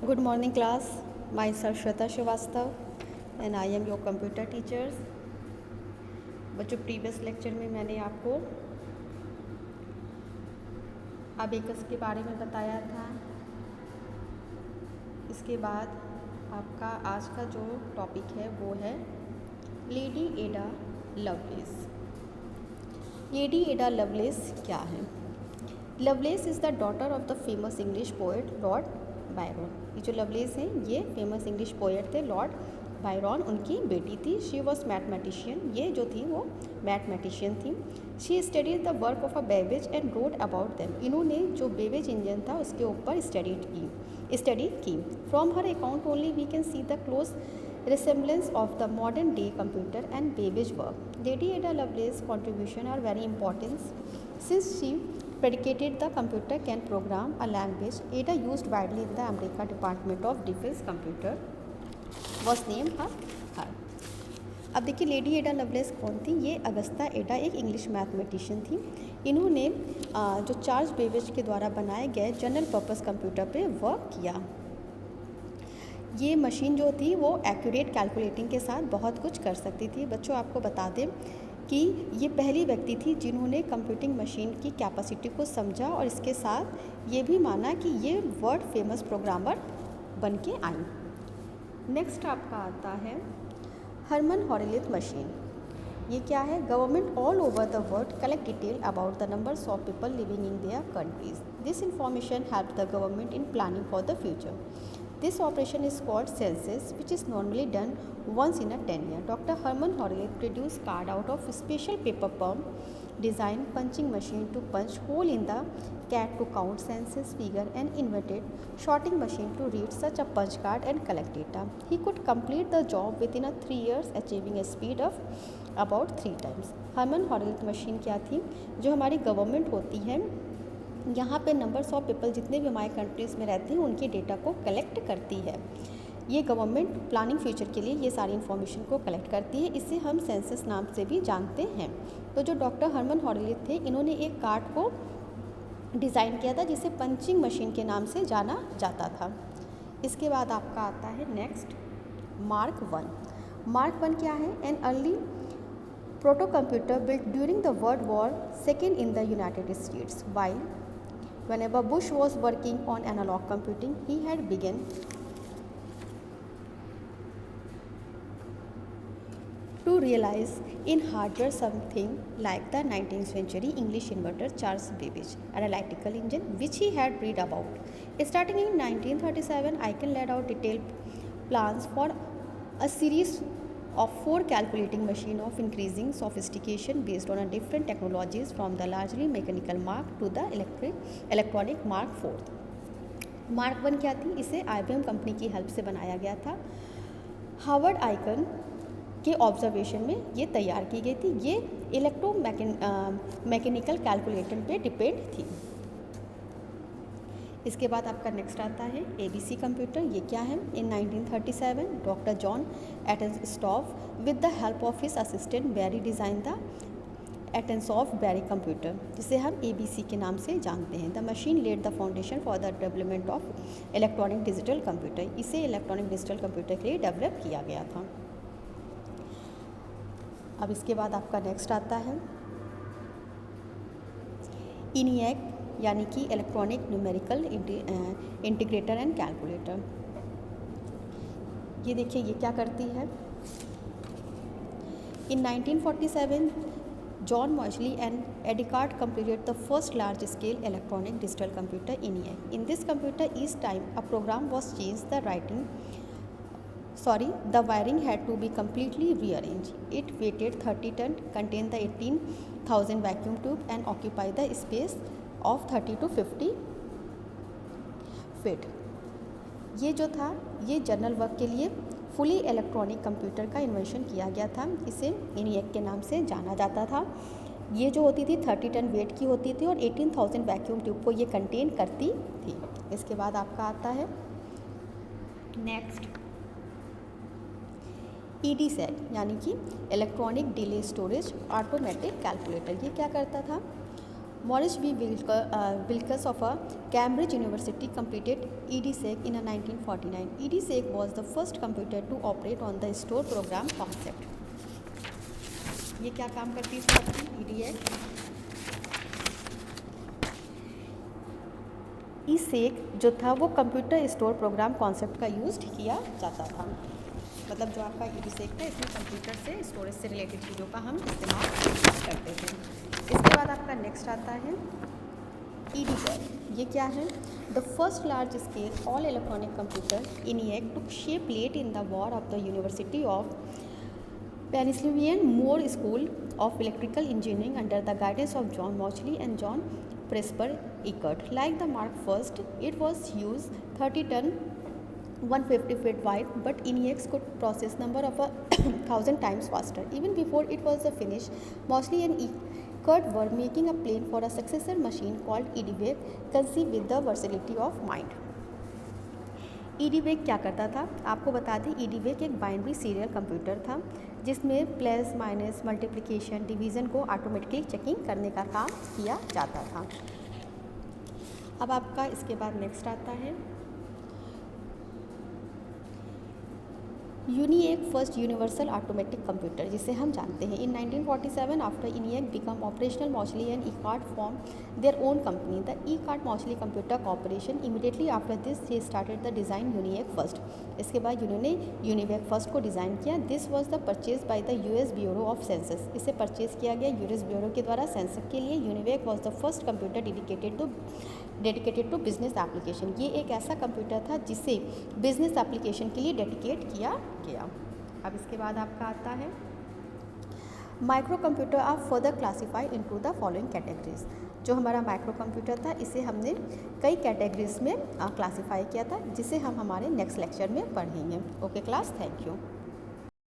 Good morning class. Myself Shweta Srivastav and I am your computer teachers. बच्चों previous lecture में मैंने आपको abacus के बारे में बताया था। इसके बाद आपका आज का जो टॉपिक है वो है लेडी एडा लवलेस। लेडी एडा लवलेस क्या है? Loveless is the daughter of the famous English poet Lord Byron. ये जो लवलेस हैं ये फेमस इंग्लिश पोएट थे लॉर्ड बायरन, उनकी बेटी थी। शी वॉज मैथमेटिशियन, ये जो थी वो मैथमेटिशियन थी। She studies the work of a Babbage and wrote about them. इन्होंने जो बेबेज इंजन था उसके ऊपर स्टडी की। From her account only we can see the close resemblance of the modern day computer and Babbage work. Lady Ada Lovelace's contribution are very important since she predicated the computer can program a language. Ada used widely in the American Department of Defense computer was named her. अब देखिए lady एडा loveless कौन थी? ये Agusta एडा एक English mathematician थी। इन्होंने जो चार्ल्स बेबेज के द्वारा बनाए गए जनरल पर्पस कंप्यूटर पे वर्क किया। ये मशीन जो थी वो एक्यूरेट कैलकुलेटिंग के साथ बहुत कुछ कर सकती थी। बच्चों आपको बता दें कि ये पहली व्यक्ति थी जिन्होंने कंप्यूटिंग मशीन की कैपेसिटी को समझा और इसके साथ ये भी माना कि ये वर्ल्ड फेमस प्रोग्रामर बन के आई। नेक्स्ट आपका आता है हरमन हॉरेलिथ मशीन। ये क्या है? Government all over the world collect detail about the numbers of people living in their countries. This information help the government in planning for the future. This operation is called census, which is normally done once in a 10 year. Dr. Herman Horowitz produced card out of special paper pump designed punching machine to punch hole in the cat to count census figure and invented sorting machine to read such a punch card and collect data. He could complete the job within 3 years, achieving a speed of about 3 times. Herman Horowitz machine क्या थी? जो हमारी government होती है यहाँ पे numbers of people जितने भी हमारे कंट्रीज़ में रहते हैं उनके डेटा को कलेक्ट करती है। ये गवर्नमेंट प्लानिंग फ्यूचर के लिए ये सारी इन्फॉर्मेशन को कलेक्ट करती है। इसे हम सेंसस नाम से भी जानते हैं। तो जो डॉक्टर हरमन हॉरेलिथ थे इन्होंने एक कार्ड को डिज़ाइन किया था जिसे पंचिंग मशीन के नाम से जाना जाता था। इसके बाद आपका आता है नेक्स्ट मार्क 1। मार्क 1 क्या है? An early proto computer built during the World War II in the United States. While whenever Bush was working on analog computing, he had begun to realize in hardware something like the 19th century English inventor Charles Babbage analytical engine, which he had read about. Starting in 1937, Aiken laid out detailed plans for a series of 4 calculating machine of increasing sophistication based on a different technologies from the largely mechanical Mark to the electronic Mark 4. Mark 1 क्या थी? इसे IBM company की help से बनाया गया था। Harvard icon के observation में ये तैयार की गई थी। ये मैकेनिकल कैलकुलेटर पे डिपेंड थी। इसके बाद आपका नेक्स्ट आता है ABC कंप्यूटर। ये क्या है? In 1937 doctor John Atanasoff with the help of his assistant Berry design the Atanasoff Berry computer, जिसे हम ABC के नाम से जानते हैं। The machine led the foundation for the development of electronic digital computer. इसे इलेक्ट्रॉनिक डिजिटल कंप्यूटर के लिए डेवलप किया गया था। अब इसके बाद आपका नेक्स्ट आता है ENIAC यानी कि electronic numerical integrator and calculator. ये देखिए ये क्या करती है? In 1947 John Mauchly and Eckert completed the first large scale electronic digital computer ENIAC. In this computer each time a program was changed the wiring had to be completely rearranged. It weighed 30 ton, contained the 18,000 vacuum tube and occupied the space of 30 to 50 feet. ये जो था ये general work के लिए fully electronic computer का invention किया गया था। इसे ENIAC के नाम से जाना जाता था। ये जो होती थी 30 टन वेट की होती थी और 18,000 वैक्यूम ट्यूब को ये कंटेन करती थी। इसके बाद आपका आता है नेक्स्ट EDSEC यानी कि electronic delay storage automatic calculator. ये क्या करता था? Maurice V. Wilkes of Cambridge University completed EDSEC in 1949. EDSEC was the first computer to operate on the store program concept. ये क्या काम करती है आपकी EDSEC? EDSEC जो था वो कंप्यूटर स्टोर प्रोग्राम कॉन्सेप्ट का यूज़ किया जाता था। मतलब जो आपका EDSEC था इसमें कंप्यूटर से स्टोरेज से रिलेटेड चीज़ों का हम इस्तेमाल करते थे। इसके बाद आपका नेक्स्ट आता है EDVAC। ये क्या है? The first large scale all electronic computer ENIAC took shape late in the war of the university of Pennsylvania Moore School of Electrical Engineering under the guidance of John Mauchly and John Presper Eckert. Like the Mark I, it was used 30 ton 150 feet wide, but ENIAC could process number of 1,000 times faster. Even before it was finished, Mauchly and Eckert were making a plan for a successor machine called EDVAC, conceived with the versatility of mind. EDVAC क्या करता था? आपको बता दें, EDVAC एक binary serial computer था जिसमें plus minus multiplication division को ऑटोमेटिकली चेकिंग करने का काम किया जाता था। अब आपका इसके बाद नेक्स्ट आता है ENIAC first universal automatic computer, जिसे हम जानते हैं। इन 1947 after ENIAC become operational, Mauchly and Eckert form their own company the Eckert Mauchly computer corporation. Immediately after this he started the design ENIAC first. इसके बाद उन्होंने ENIAC first को design किया। This was the purchase by the US bureau of census. इसे purchase किया गया US bureau के द्वारा सेंसस के लिए। ENIAC was the first computer dedicated to business application. ये एक ऐसा कंप्यूटर था जिसे बिजनेस एप्लीकेशन के लिए डेडिकेट किया गया। अब इसके बाद आपका आता है micro computer are further classified into the following categories. जो हमारा माइक्रो कंप्यूटर था इसे हमने कई कैटेगरीज में क्लासीफाई किया था, जिसे हम हमारे नेक्स्ट लेक्चर में पढ़ेंगे। Okay class, thank you.